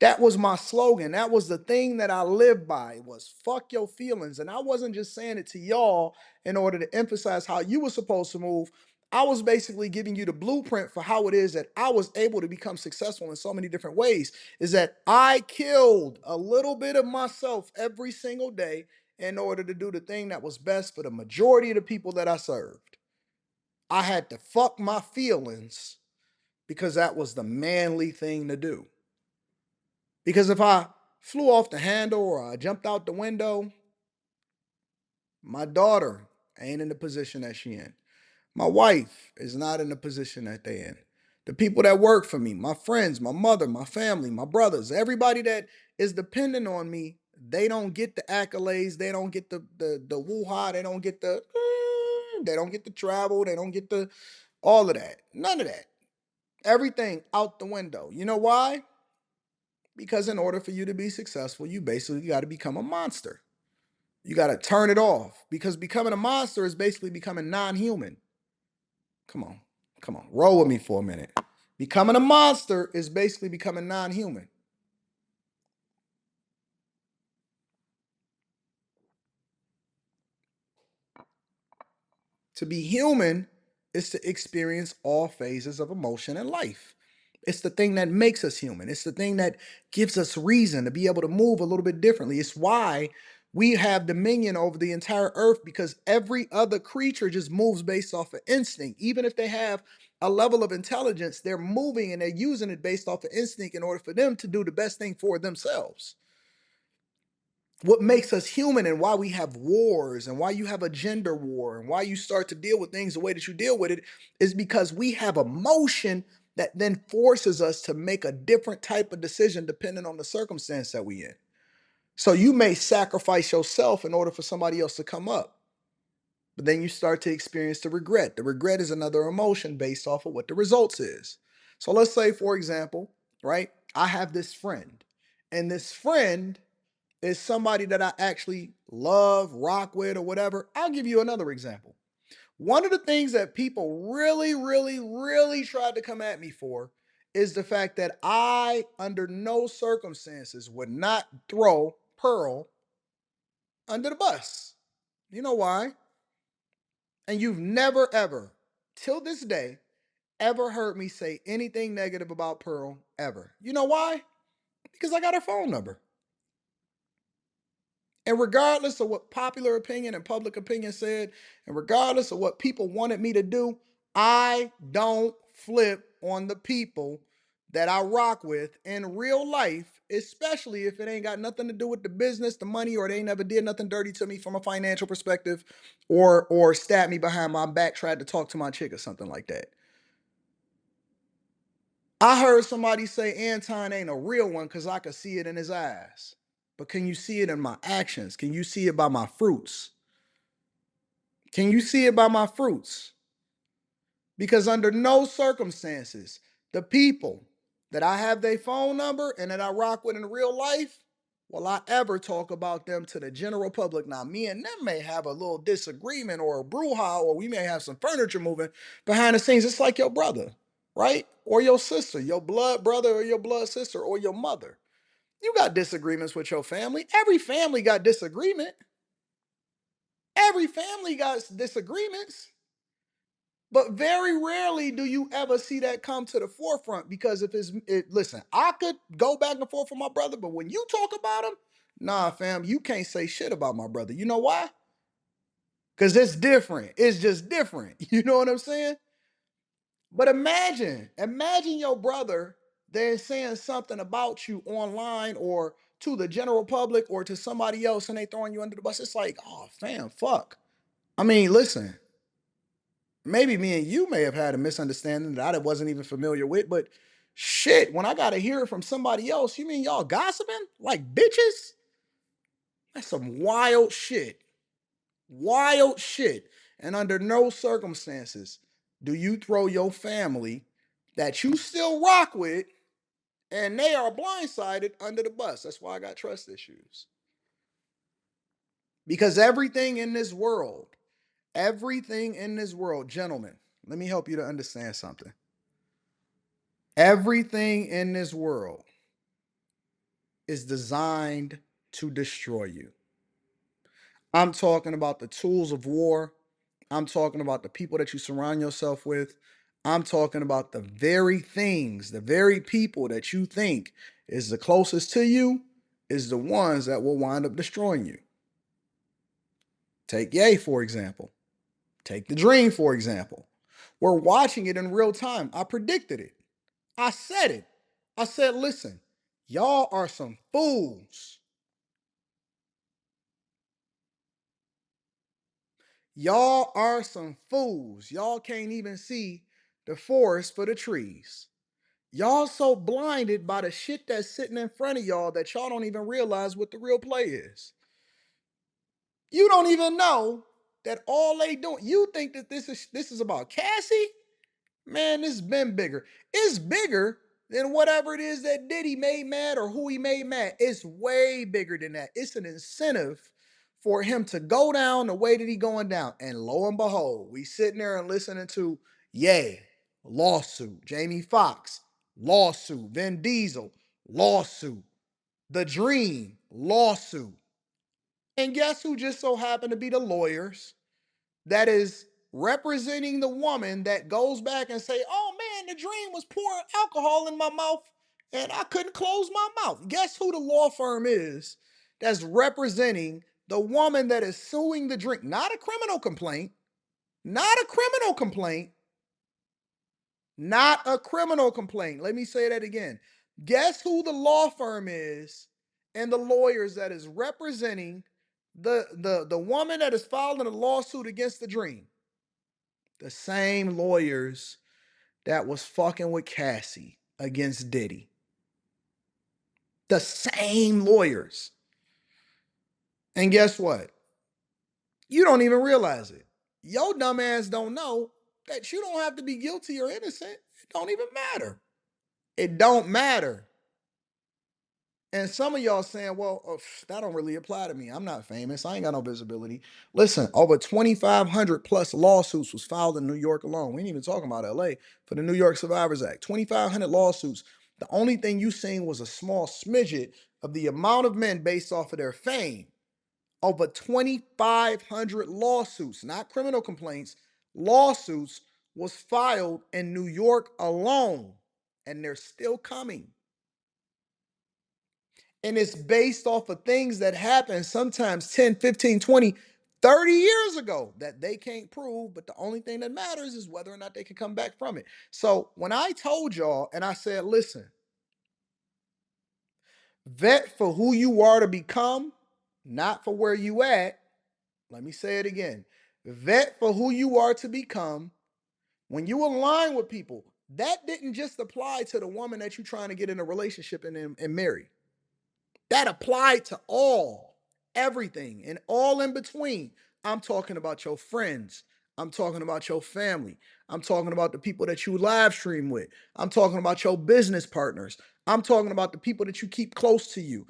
That was my slogan. That was the thing that I lived by was fuck your feelings. And I wasn't just saying it to y'all in order to emphasize how you were supposed to move. I was basically giving you the blueprint for how it is that I was able to become successful in so many different ways. Is that I killed a little bit of myself every single day in order to do the thing that was best for the majority of the people that I served. I had to fuck my feelings because that was the manly thing to do. Because if I flew off the handle or I jumped out the window, my daughter ain't in the position that she in. My wife is not in the position that they in. The people that work for me, my friends, my mother, my family, my brothers, everybody that is dependent on me, they don't get the accolades, they don't get the woo-ha, they don't get the they don't get the travel, they don't get the all of that. None of that. Everything out the window. You know why? Because in order for you to be successful, you basically got to become a monster. You got to turn it off because becoming a monster is basically becoming non human. Come on, come on, roll with me for a minute. Becoming a monster is basically becoming non human. To be human is to experience all phases of emotion in life. It's the thing that makes us human. It's the thing that gives us reason to be able to move a little bit differently. It's why we have dominion over the entire earth because every other creature just moves based off of instinct. Even if they have a level of intelligence, they're moving and they're using it based off of instinct in order for them to do the best thing for themselves. What makes us human and why we have wars and why you have a gender war and why you start to deal with things the way that you deal with it is because we have emotion that then forces us to make a different type of decision depending on the circumstance that we in. So you may sacrifice yourself in order for somebody else to come up, but then you start to experience the regret. The regret is another emotion based off of what the results is. So let's say, for example, right, I have this friend, and this friend is somebody that I actually love, rock with, or whatever. I'll give you another example. One of the things that people really, really, really tried to come at me for is the fact that I, under no circumstances, would not throw Pearl under the bus. You know why? And you've never, ever, till this day, ever heard me say anything negative about Pearl ever. You know why? Because I got her phone number. And regardless of what popular opinion and public opinion said, and regardless of what people wanted me to do, I don't flip on the people that I rock with in real life, especially if it ain't got nothing to do with the business, the money, or they ain't never did nothing dirty to me from a financial perspective, or stabbed me behind my back, tried to talk to my chick or something like that. I heard somebody say Anton ain't a real one because I could see it in his eyes. But can you see it in my actions? Can you see it by my fruits? Can you see it by my fruits? Because under no circumstances, the people that I have their phone number and that I rock with in real life, will I ever talk about them to the general public. Now, me and them may have a little disagreement or a brouhaha, or we may have some furniture moving behind the scenes. It's like your brother, right? Or your sister, your blood brother or your blood sister or your mother. You got disagreements with your family. Every family got disagreement. Every family got disagreements. But very rarely do you ever see that come to the forefront because if listen, I could go back and forth with my brother, but when you talk about him, nah, fam, you can't say shit about my brother. You know why? Because it's different. It's just different. You know what I'm saying? But imagine your brother they're saying something about you online or to the general public or to somebody else and they throwing you under the bus. It's like, oh, fam, fuck. I mean, listen, maybe me and you may have had a misunderstanding that I wasn't even familiar with, but shit, when I gotta hear it from somebody else, you mean y'all gossiping like bitches? That's some wild shit. Wild shit. And under no circumstances do you throw your family that you still rock with and they are blindsided under the bus. That's why I got trust issues. Because everything in this world, gentlemen, let me help you to understand something. Everything in this world is designed to destroy you. I'm talking about the tools of war. I'm talking about the people that you surround yourself with. I'm talking about the very things, the very people that you think is the closest to you is the ones that will wind up destroying you. Take Ye, for example. Take the dream, for example. We're watching it in real time. I predicted it. I said it. I said, listen, y'all are some fools. Y'all are some fools. Y'all can't even see the forest for the trees. Y'all so blinded by the shit that's sitting in front of y'all that y'all don't even realize what the real play is. You don't even know that all they doing. You think that this is about Cassie? Man, this has been bigger. It's bigger than whatever it is that Diddy made mad or who he made mad. It's way bigger than that. It's an incentive for him to go down the way that he going down. And lo and behold, we sitting there and listening to, yeah, lawsuit. Jamie Foxx, lawsuit. Vin Diesel, lawsuit. The Dream, lawsuit. And guess who just so happened to be the lawyers that is representing the woman that goes back and say, "Oh man, the dream was pouring alcohol in my mouth and I couldn't close my mouth." Guess who the law firm is that's representing the woman that is suing the drink? Not a criminal complaint, not a criminal complaint, not a criminal complaint. Let me say that again. Guess who the law firm is and the lawyers that is representing the woman that is filing a lawsuit against the dream? The same lawyers that was fucking with Cassie against Diddy. The same lawyers. And guess what? You don't even realize it. Your dumb ass don't know that you don't have to be guilty or innocent. It don't even matter. It don't matter. And some of y'all saying, well, that don't really apply to me. I'm not famous. I ain't got no visibility. Listen, over 2,500 plus lawsuits was filed in New York alone. We ain't even talking about LA for the New York Survivors Act. 2,500 lawsuits. The only thing you seen was a small smidget of the amount of men based off of their fame. Over 2,500 lawsuits, not criminal complaints, lawsuits was filed in New York alone. And they're still coming. And it's based off of things that happen sometimes 10, 15, 20, 30 years ago that they can't prove. But the only thing that matters is whether or not they can come back from it. So when I told y'all and I said, listen, vet for who you are to become, not for where you at. Let me say it again. Vet for who you are to become. When you align with people, that didn't just apply to the woman that you're trying to get in a relationship and marry. That applied to all, everything, and all in between. I'm talking about your friends. I'm talking about your family. I'm talking about the people that you live stream with. I'm talking about your business partners. I'm talking about the people that you keep close to you.